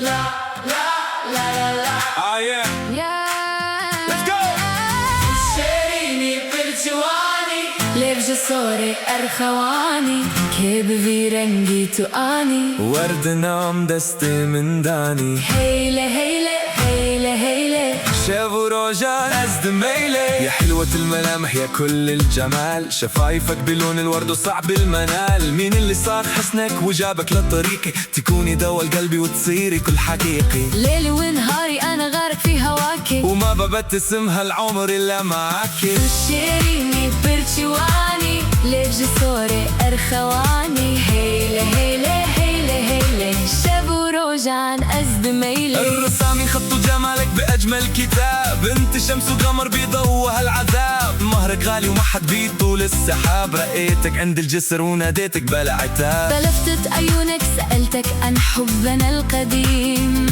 La la la la la. Ah yeah. Let's go. شيريني بالجواني لبجسوري أرخواني كيف في رنجي تقاني ورد نام دستي من داني هيلة هيلة هيلة هيلة شافوا روجان أزد ميلي يا حلوة الملامح يا كل الجمال شفايفك بلون الورد وصعب المنال مين اللي صار حسنك وجابك لطريقي تكوني دوا قلبي وتصيري كل حقيقي ليلي ونهاري أنا غارق في هواكي وما ببتسم هالعمر إلا معاكي شيريني برجواني لبجسوري أرخواني هيلة هيلة هيلة هيلة شابو روجان أزد ميلي الرسامي خطوا جمالك بأجمل كتاب انت شمس وقمر بيضوى هالعذاب مهرك غالي وما حد بيطول السحاب رأيتك عند الجسر وناديتك بلا عتاب بلفتت عيونك سألتك عن حبنا القديم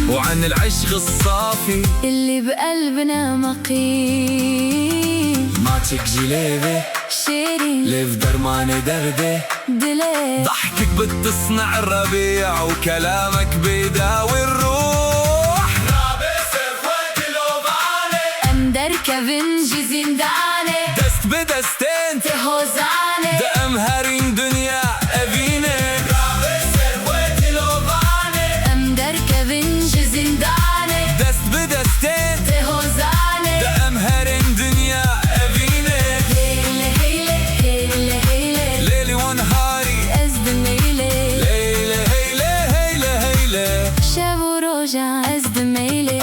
وعن العشق الصافي اللي بقلبنا مقيم ماتشك جليبي شيرين ليف درماني دردي دلي ضحكك بتصنع الربيع وكلامك بيداوي الروح أمدر كفنجي زنداني دست بدستين تهوزاني ده أمهرين دنيا أبيني أمدر كفنجي زنداني دست بدستين تهوزاني ده أمهرين دنيا أبيني هيلة هيلة هيلة هيلة ليلي ونهاري أزد ميلي ليلة هيلة هيلة هيلة شابو روجان أزد ميلي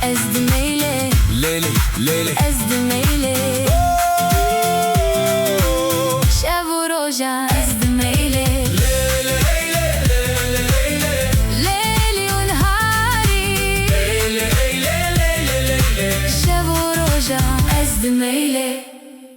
أزد ميلي ليلي ليلي أزد ميلي شابو روجان أزد ميلي ليلي هيلة ليلي هيلة ليلي ونهاري ليلي هيلة ليلي ليلي شابو روجان أزد ميلي